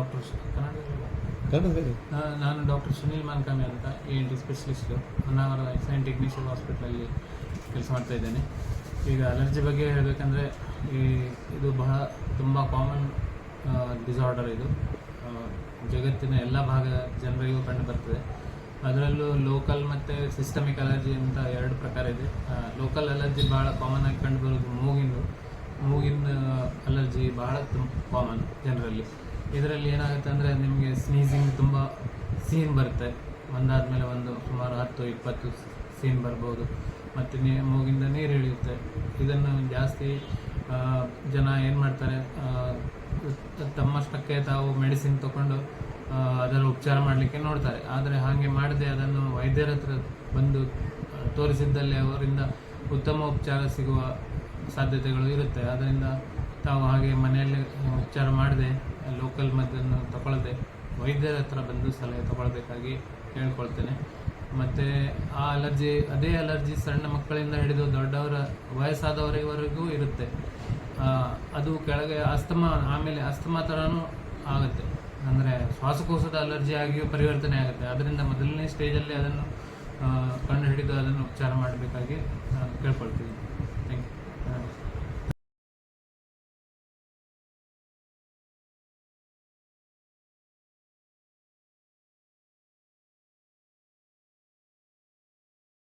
Doctor ಕನ್ನಡದಲ್ಲಿ ನಾನು doctor Sunil ಮಾನ್ಕಾಮಿ ಅಂತ ENT ಸ್ಪೆಷಲಿಸ್ಟು ಹೊನ್ನಾವರ ಸೈಂಟ್ ಇಗ್ನಿಷಿಯಲ್ ಹಾಸ್ಪಿಟ್ಲಲ್ಲಿ ಕೆಲಸ ಮಾಡ್ತಾ ಇದ್ದೇನೆ. ಈಗ ಅಲರ್ಜಿ ಬಗ್ಗೆ ಹೇಳಬೇಕಂದ್ರೆ ಇದು ತುಂಬ ಕಾಮನ್ ಡಿಸಾರ್ಡರ್. ಇದು ಜಗತ್ತಿನ ಎಲ್ಲ ಭಾಗದ ಜನರಿಗೂ ಕಂಡು ಬರ್ತದೆ. ಅದರಲ್ಲೂ ಲೋಕಲ್ ಮತ್ತು ಸಿಸ್ಟಮಿಕ್ ಅಲರ್ಜಿ ಅಂತ ಎರಡು ಪ್ರಕಾರ ಇದೆ. ಲೋಕಲ್ ಅಲರ್ಜಿ ಭಾಳ ಕಾಮನ್ ಆಗಿ ಕಂಡು ಬರೋದು ಮೂಗಿನ ಅಲರ್ಜಿ ಭಾಳ ಕಾಮನ್ ಜನರಲ್ಲಿ. ಇದರಲ್ಲಿ ಏನಾಗುತ್ತೆ ಅಂದರೆ ನಿಮಗೆ ಸ್ನೀಸಿಂಗ್ ತುಂಬ ಸೀನ್ ಬರುತ್ತೆ, ಒಂದಾದಮೇಲೆ ಒಂದು ಸುಮಾರು 10-20 ಸೀನ್ ಬರ್ಬೋದು, ಮತ್ತು ಮೂಗಿಂದ ನೀರು ಇಳಿಯುತ್ತೆ. ಇದನ್ನು ಜಾಸ್ತಿ ಜನ ಏನು ಮಾಡ್ತಾರೆ, ತಮ್ಮಷ್ಟಕ್ಕೆ ತಾವು ಮೆಡಿಸಿನ್ ತೊಗೊಂಡು ಅದರ ಉಪಚಾರ ಮಾಡಲಿಕ್ಕೆ ನೋಡ್ತಾರೆ. ಆದರೆ ಹಾಗೆ ಮಾಡದೆ ಅದನ್ನು ವೈದ್ಯರ ಹತ್ರ ಬಂದು ತೋರಿಸಿದ್ದಲ್ಲಿ ಅವರಿಂದ ಉತ್ತಮ ಉಪಚಾರ ಸಿಗುವ ಸಾಧ್ಯತೆಗಳು ಇರುತ್ತೆ. ಆದ್ದರಿಂದ ತಾವು ಹಾಗೆ ಮನೆಯಲ್ಲಿ ಉಪಚಾರ ಮಾಡದೆ ಲೋಕಲ್ ಮದ್ದನ್ನು ತಗೊಳ್ಳದೆ ವೈದ್ಯರ ಹತ್ರ ಬಂದು ಸಲಹೆ ತಗೊಳ್ಬೇಕಾಗಿ ಹೇಳ್ಕೊಳ್ತೇನೆ. ಮತ್ತು ಅದೇ ಅಲರ್ಜಿ ಸಣ್ಣ ಮಕ್ಕಳಿಂದ ಹಿಡಿದು ದೊಡ್ಡವರ ವಯಸ್ಸಾದವರಿವರೆಗೂ ಇರುತ್ತೆ. ಅದು ಕೆಳಗೆ ಆಮೇಲೆ ಅಸ್ತಮಾ ಥರನೂ ಆಗುತ್ತೆ, ಅಂದರೆ ಶ್ವಾಸಕೋಶದ ಅಲರ್ಜಿ ಆಗಿಯೂ ಪರಿವರ್ತನೆ ಆಗುತ್ತೆ. ಅದರಿಂದ ಮೊದಲನೇ ಸ್ಟೇಜಲ್ಲಿ ಅದನ್ನು ಕಂಡುಹಿಡಿದು ಅದನ್ನು ಉಪಚಾರ ಮಾಡಬೇಕಾಗಿ ನಾನು ಕೇಳ್ಕೊಳ್ತೀನಿ.